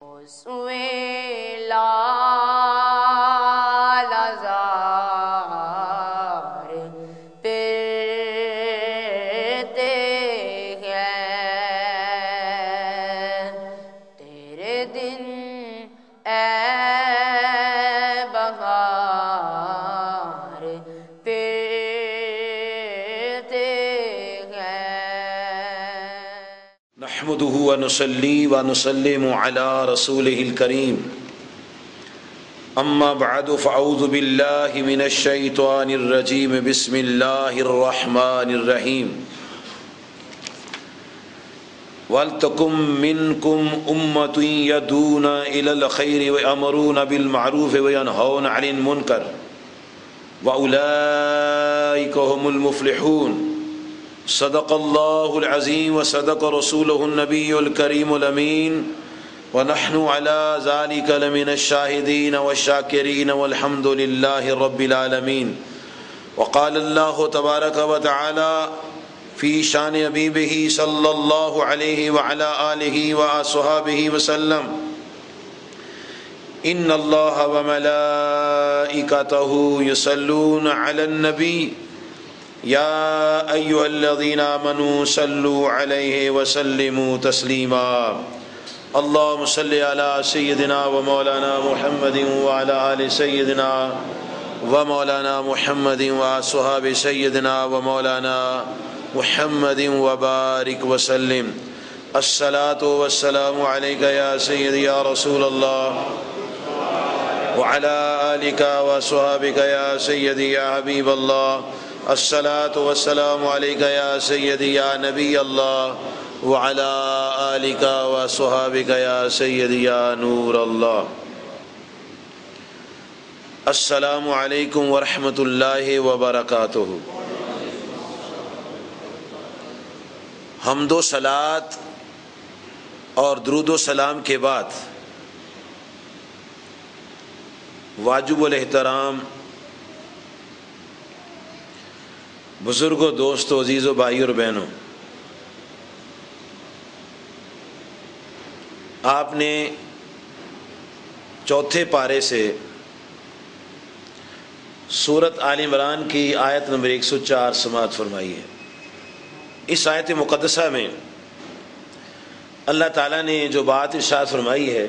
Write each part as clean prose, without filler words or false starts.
سوے لال زار پھرتے ہیں تیرے دن اے بہار پھرتے ہیں۔ نحمده ونصلي ونسلم على رسوله الكريم اما بعد فاعوذ بالله من الشيطان الرجيم بسم الله الرحمن الرحيم ولتكن منكم أمة يدعون إلى الخير ويأمرون بالمعروف وينهون عن المنكر وأولئك هم المفلحون صدق الله العظيم وصدق رسوله النبي الكريم الأمين ونحن على ذلك لمن الشاهدين والشاكرين والحمد لله رب العالمين۔ وقال الله تبارك وتعالى في شان حبيبه صلى الله عليه وعلى آله وصحبه وسلم إن الله وملائكته يصلون على النبي يا أيها الذين آمنوا صلوا عليه وسلموا تسليما اللهم صل على سيدنا ومولانا محمد وعلى آل سيدنا ومولانا محمد وصحاب سيدنا ومولانا محمد وبارك وسلم۔ الصلاة والسلام عليك يا سيدي يا رسول الله وعلى آلك وصحابك يا سيدي يا حبيب الله۔ الصلاة والسلام عليك يا سيدي يا نبي الله وعلى آلك وصحابك يا سيدي يا نور الله۔ السلام علیکم ورحمۃ اللہ وبرکاتہ۔ حمد و صلات اور درود و سلام کے بعد واجب الاحترام بزرگوں، دوستوں، عزیزوں، بھائی اور بہنوں، آپ نے چوتھے پارے سے سورت آل عمران کی آیت نمبر 104 سماعت فرمائی ہے۔ اس آیت مقدسہ میں اللہ تعالیٰ نے جو بات ارشاد فرمائی ہے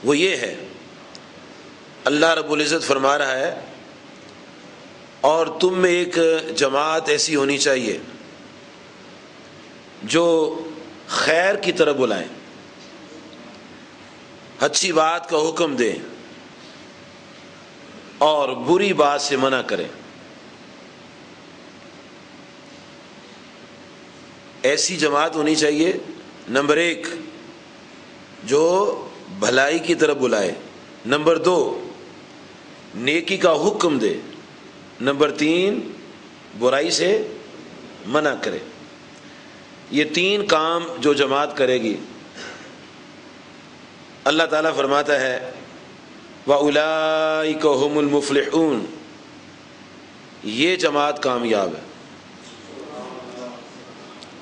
وہ یہ ہے، اللہ رب العزت فرما رہا ہے اور تم میں ایک جماعت ایسی ہونی چاہیے جو خیر کی طرف بلائیں، اچھی بات کا حکم دیں اور بری بات سے منع کریں۔ ایسی جماعت ہونی چاہیے نمبر 1 جو بھلائی کی طرف بلائے، نمبر 2 نیکی کا حکم دے، نمبر 3 برائی سے منع کرے۔ یہ 3 کام جو جماعت کرے گی، اللہ تعالیٰ فرماتا ہے وَأُولَئِكَ هُمُ الْمُفْلِحُونَ، یہ جماعت کامیاب ہے۔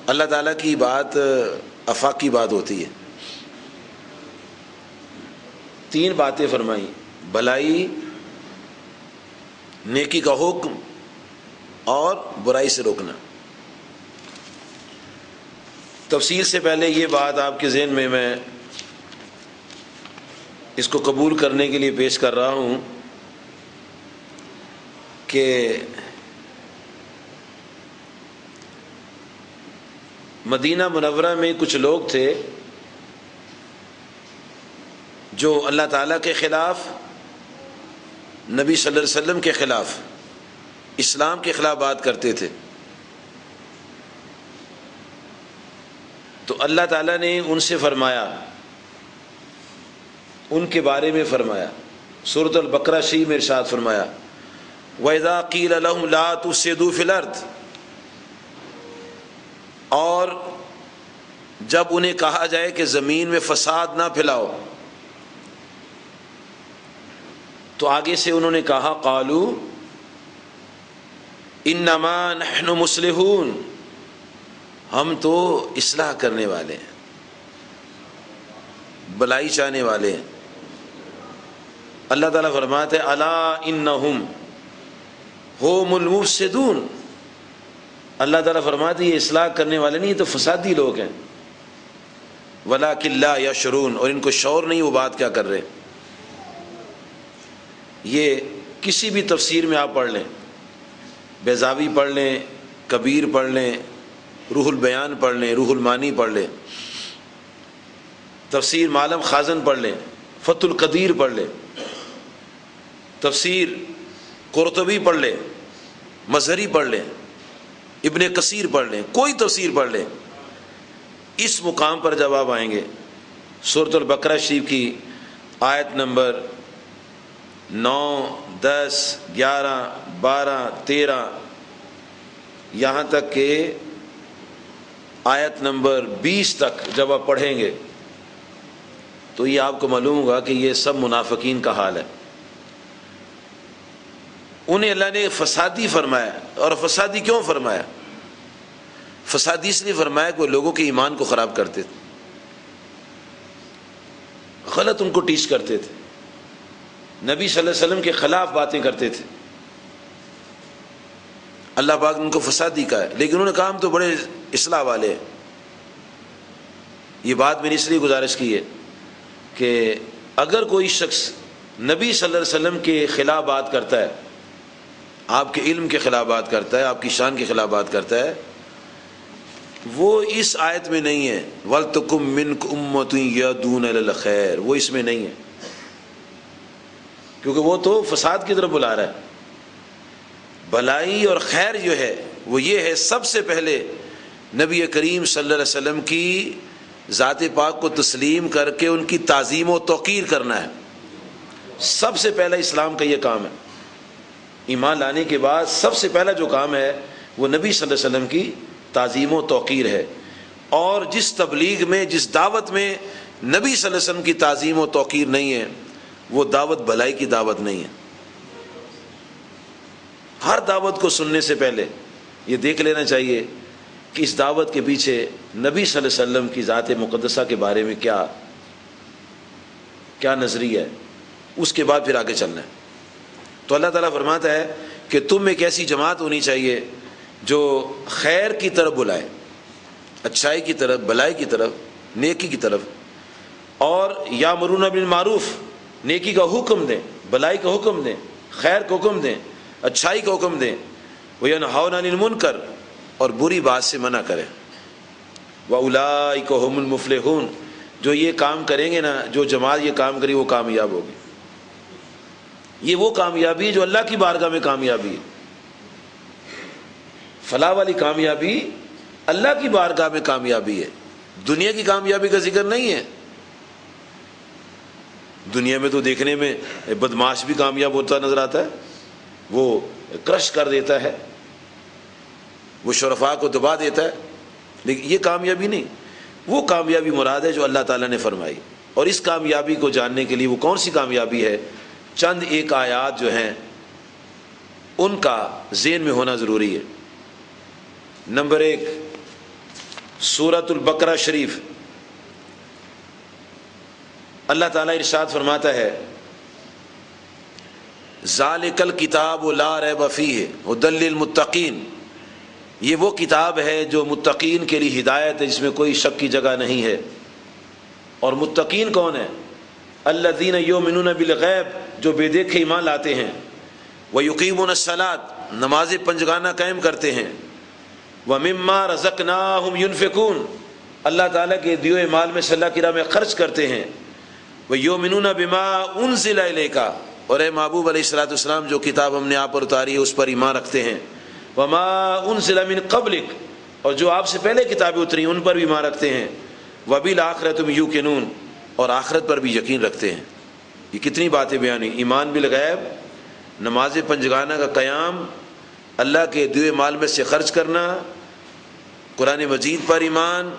اللہ تعالیٰ کی بات آفاقی بات ہوتی ہے۔ 3 باتیں فرمائی، بھلائی، نیکی کا حکم اور برائی سے روکنا۔ تفصیل سے پہلے یہ بات آپ کے ذہن میں اس کو قبول کرنے کے لیے پیش کر رہا ہوں کہ مدینہ منورہ میں کچھ لوگ تھے جو اللہ تعالیٰ کے خلاف، نبی صلی اللہ علیہ وسلم کے خلاف، اسلام کے خلاف بات کرتے تھے۔ تو اللہ تعالیٰ نے ان سے فرمایا، ان کے بارے میں فرمایا، سورۃ البقرہ شریف میں ارشاد فرمایا وَإِذَا قِيلَ لَهُمْ لَا تُفْسِدُوا فِي الْأَرْضِ، اور جب انہیں کہا جائے کہ زمین میں فساد نہ پھیلاؤ، تو آگے سے انہوں نے کہا قالوا انما نحن مصلحون، ہم تو اصلاح کرنے والے ہیں۔ بلائی چاہنے والے ہیں۔ اللہ تعالیٰ فرماتے ہیں الا انہم هم المفسدون، اللہ تعالیٰ فرماتے ہیں یہ اصلاح کرنے والے نہیں، یہ تو فسادی لوگ ہیں، ولکن لا یشعرون، اور ان کو شعور نہیں وہ بات کیا کر رہے۔ یہ کسی بھی تفسیر میں آپ پڑھ لیں، بیضاوی پڑھ لیں، کبیر پڑھ لیں، روح البیان پڑھ لیں، روح المعانی پڑھ لیں، تفسیر معلم خازن پڑھ لیں، فتح القدیر پڑھ لیں، تفسیر قرطبی پڑھ لیں، مظہری پڑھ لیں، ابن کثیر پڑھ لیں، کوئی تفسیر پڑھ لیں، اس مقام پر جب آپ آئیں گے سورۃ البقرہ شریف کی آیت نمبر 9، 10، 11، 12، 13 یہاں تک کہ آیت نمبر 20 تک جب آپ پڑھیں گے تو یہ آپ کو معلوم ہوگا کہ یہ سب منافقین کا حال ہے۔ انہیں اللہ نے فسادی فرمایا، اور فسادی کیوں فرمایا؟ فسادی اس لیے فرمایا کہ وہ لوگوں کے ایمان کو خراب کرتے تھے، غلط ان کو ٹیچ کرتے تھے، نبی صلی اللہ علیہ وسلم کے خلاف باتیں کرتے تھے، اللہ پاک نے ان کو فسادی کہا ہے، لیکن انہوں نے کہا ہم تو بڑے اصلاح والے ہیں۔ یہ بات میں نے اس لیے گزارش کی ہے کہ اگر کوئی شخص نبی صلی اللہ علیہ وسلم کے خلاف بات کرتا ہے، آپ کے علم کے خلاف بات کرتا ہے، آپ کی شان کے خلاف بات کرتا ہے، وہ اس آیت میں نہیں ہے وَلْتَكُن مِّنكُمْ أُمَّةٌ يَدْعُونَ إِلَى الْخَيْرِ، وہ اس میں نہیں ہے، کیونکہ وہ تو فساد کی طرف بلا رہا ہے۔ بھلائی اور خیر جو ہے وہ یہ ہے سب سے پہلے نبی کریم صلی اللہ علیہ وسلم کی ذات پاک کو تسلیم کر کے ان کی تعظیم و توقیر کرنا ہے، سب سے پہلا اسلام کا یہ کام ہے۔ ایمان لانے کے بعد سب سے پہلا جو کام ہے وہ نبی صلی اللہ علیہ وسلم کی تعظیم و توقیر ہے، اور جس تبلیغ میں، جس دعوت میں نبی صلی اللہ علیہ وسلم کی تعظیم و توقیر نہیں ہے وہ دعوت بھلائی کی دعوت نہیں ہے۔ ہر دعوت کو سننے سے پہلے یہ دیکھ لینا چاہیے کہ اس دعوت کے پیچھے نبی صلی اللہ علیہ وسلم کی ذات مقدسہ کے بارے میں کیا نظریہ ہے، اس کے بعد پھر آگے چلنا ہے۔ تو اللہ تعالیٰ فرماتا ہے کہ تم ایک ایسی جماعت ہونی چاہیے جو خیر کی طرف بلائے، اچھائی کی طرف، بھلائی کی طرف، نیکی کی طرف، اور یامرون بالمعروف، نیکی کا حکم دیں، بھلائی کا حکم دیں، خیر کا حکم دیں، اچھائی کا حکم دیں، وینہون عن المنکر، اور بری بات سے منع کریں، وَأُولَٰئِكَ هُمُ الْمُفْلِحُونَ، جو یہ کام کریں گے نا، جو جماعت یہ کام کرے وہ کامیاب ہوگی۔ یہ وہ کامیابی ہے جو اللہ کی بارگاہ میں کامیابی ہے، فلاح والی کامیابی اللہ کی بارگاہ میں کامیابی ہے، دنیا کی کامیابی کا ذکر نہیں ہے۔ دنیا میں تو دیکھنے میں بدماش بھی کامیاب ہوتا نظر آتا ہے، وہ کرش کر دیتا ہے، وہ شرفاء کو دبا دیتا ہے، لیکن یہ کامیابی نہیں، وہ کامیابی مراد ہے جو اللہ تعالیٰ نے فرمائی۔ اور اس کامیابی کو جاننے کے لیے وہ کون سی کامیابی ہے، چند ایک آیات جو ہیں ان کا ذہن میں ہونا ضروری ہے۔ نمبر 1 سورۃ البقرہ شریف، اللہ تعالیٰ ارشاد فرماتا ہے ذالک الکتاب لا ریب فیہ ھدی للمتقین، یہ وہ کتاب ہے جو متقین کے لیے ہدایت ہے، جس میں کوئی شک کی جگہ نہیں ہے۔ اور متقین کون ہیں؟ الذین یؤمنون بالغیب، جو بے دیکھے ایمان لاتے ہیں، ویقیمون الصلاۃ، نماز پنجگانہ قائم کرتے ہیں، ومما رزقناہم ینفقون، اللہ تعالیٰ کے دیے ہوئے مال میں سے اللہ کی راہ میں خرچ کرتے ہیں، ویؤمنون بما انزل الیک، اور اے محبوب علیہ الصلوۃ والسلام جو کتاب ہم نے آپ پر اتاری ہے اس پر ایمان رکھتے ہیں، وما انزل من قبلک، اور جو آپ سے پہلے کتابیں اتری ان پر بھی ایمان رکھتے ہیں، وبالآخرۃ هم یوقنون، اور آخرت پر بھی یقین رکھتے ہیں۔ یہ کتنی باتیں بیان ہوئی، ایمان بالغیب، نماز پنجگانہ کا قیام، اللہ کے دیے مال میں سے خرچ کرنا، قرآن مجید پر ایمان،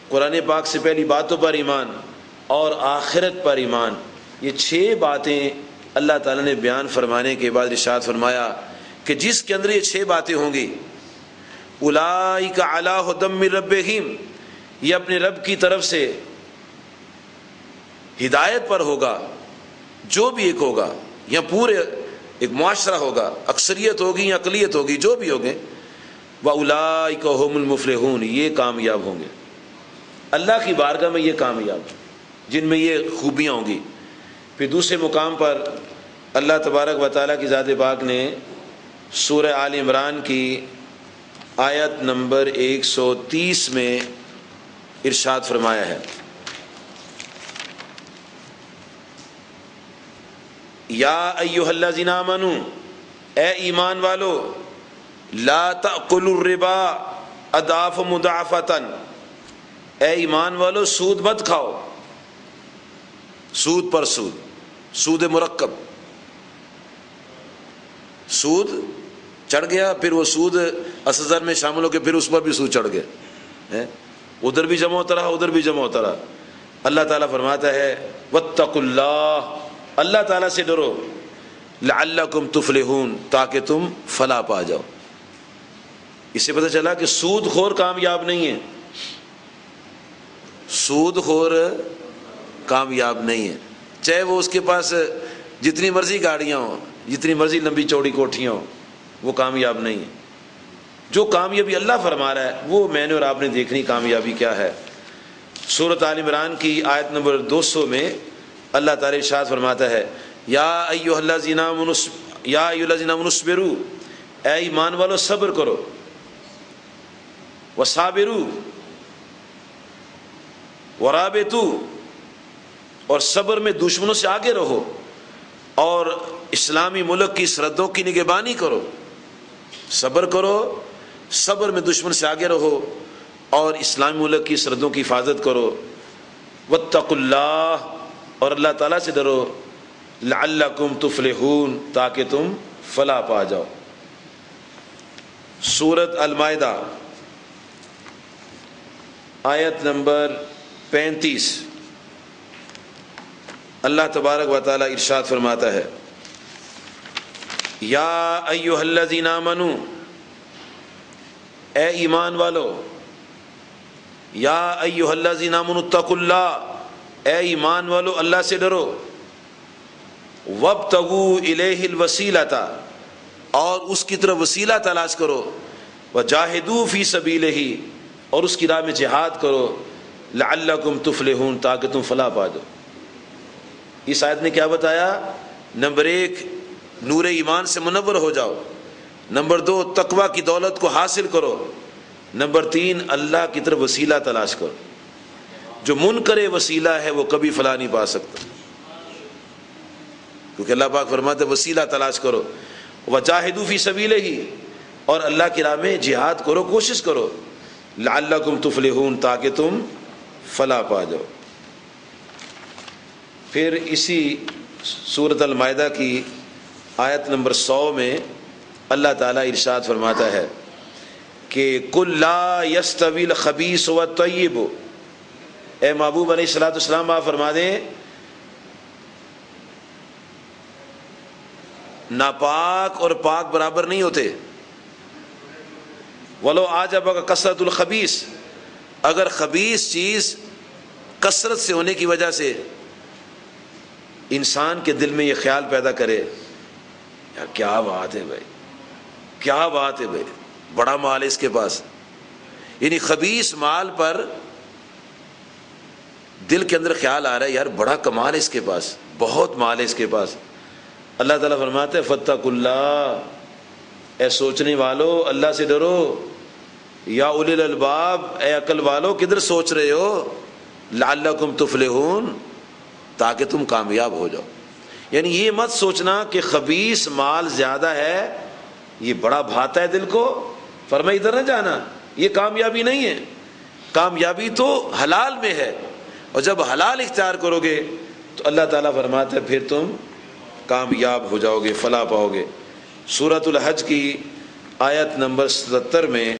قرآن پاک سے پہلی باتوں پر ایمان، اور آخرت پر ایمان۔ یہ 6 باتیں اللہ تعالیٰ نے بیان فرمانے کے بعد ارشاد فرمایا کہ جس کے اندر یہ 6 باتیں ہوں گی، اولئک علی ھدی من ربہم، یہ اپنے رب کی طرف سے ہدایت پر ہوگا جو بھی ایک ہوگا، یا پورے ایک معاشرہ ہوگا، اکثریت ہوگی یا اقلیت ہوگی، جو بھی ہوگے، وَأُولَٰئِكَ هُمُ الْمُفْلِحُونَ، یہ کامیاب ہوں گے اللہ کی بارگاہ میں، یہ کامیاب جن میں یہ خوبیاں ہوں گی۔ پھر دوسرے مقام پر اللہ تبارک و تعالیٰ کی ذات پاک نے سورہ آل عمران کی آیت نمبر 130 میں ارشاد فرمایا ہے، یا ایھا الذین آمنوا، اے ایمان والو، لا تأکلوا الربا اضعافا مضاعفۃ، اے ایمان والو سود مت کھاؤ، سود پر سود، سود مرکب، سود چڑھ گیا، پھر وہ سود اصغر میں شامل ہو کے پھر اس پر بھی سود چڑھ گیا، ادھر بھی جمع ہوتا رہا، ادھر بھی جمع ہوتا رہا۔ اللہ تعالیٰ فرماتا ہے واتقوا اللہ، اللہ تعالیٰ سے ڈرو، لعلکم تفلحون، تاکہ تم فلاح پا جاؤ۔ اس سے پتہ چلا کہ سود خور کامیاب نہیں ہے، سود خور کامیاب نہیں ہے، چاہے وہ اس کے پاس جتنی مرضی گاڑیاں ہوں، جتنی مرضی لمبی چوڑی کوٹھیاں ہوں، وہ کامیاب نہیں ہے۔ جو کامیابی اللہ فرما رہا ہے وہ میں نے اور آپ نے دیکھنی کامیابی کیا ہے۔ سورۃ آل عمران کی آیت نمبر 200 میں اللہ تعالی ارشاد فرماتا ہے، یا ایھا الذین آمنوا اصبروا، اے ایمان والو صبر کرو، وصابروا ورابطوا، اور صبر میں دشمنوں سے آگے رہو، اور اسلامی ملک کی سرحدوں کی نگہبانی کرو، صبر کرو، صبر میں دشمن سے آگے رہو اور اسلامی ملک کی سرحدوں کی حفاظت کرو، واتقوا اللہ، اور اللہ تعالیٰ سے ڈرو، لعلکم تفلحون، تاکہ تم فلاح پا جاؤ۔ سورۃ المائدہ آیت نمبر 35 اللہ تبارک و تعالیٰ ارشاد فرماتا ہے، یا ایھا الذین آمنوا، اے ایمان والو، یا ایھا الذین آمنوا اتقوا اللہ، اے ایمان والو اللہ سے ڈرو، وابتغوا الیہ الوسیلۃ، اور اس کی طرف وسیلہ تلاش کرو، وجاہدوا فی سبیلہ، اور اس کی راہ میں جہاد کرو، لعلکم تفلحون، تاکہ تم فلاح پا جاؤ۔ اس آیت نے کیا بتایا؟ نمبر 1 نور ایمان سے منور ہو جاؤ، نمبر 2 تقوی کی دولت کو حاصل کرو، نمبر 3 اللہ کی طرف وسیلہ تلاش کرو۔ جو منکر وسیلہ ہے وہ کبھی فلاح نہیں پا سکتا، کیونکہ اللہ پاک فرماتے وسیلہ تلاش کرو، وجاہدوا فی سبیلہ، اور اللہ کی راہ میں جہاد کرو، کوشش کرو، لعلکم تفلحون، تاکہ تم فلاح پا جاؤ۔ پھر اسی سورۃ المائدہ کی آیت نمبر 100 میں اللہ تعالیٰ ارشاد فرماتا ہے کہ قل لا یستوی الخبیث والطیب، اے محبوب علیہ الصلوۃ والسلام آپ فرما دیں ناپاک اور پاک برابر نہیں ہوتے، ولو اعجبک کثرۃ الخبیث، اگر خبیث چیز کثرت سے ہونے کی وجہ سے انسان کے دل میں یہ خیال پیدا کرے، یار کیا بات ہے بھائی، کیا بات ہے بھائی، بڑا مال ہے اس کے پاس، یعنی خبیث مال پر دل کے اندر خیال آ رہا ہے یار بڑا کمال ہے اس کے پاس، بہت مال ہے اس کے پاس، اللہ تعالیٰ فرماتے ہیں فاتقوا اللہ، اے سوچنے والو اللہ سے ڈرو، یا اولی الالباب، اے عقل والو کدھر سوچ رہے ہو، لعلکم تفلحون، تاکہ تم کامیاب ہو جاؤ۔ یعنی یہ مت سوچنا کہ خبیث مال زیادہ ہے یہ بڑا بھاتا ہے دل کو، فرمایا ادھر نہ جانا، یہ کامیابی نہیں ہے، کامیابی تو حلال میں ہے، اور جب حلال اختیار کرو گے تو اللہ تعالیٰ فرماتا ہے پھر تم کامیاب ہو جاؤ گے، فلاح پاؤ گے۔ سورۃ الحج کی آیت نمبر 77 میں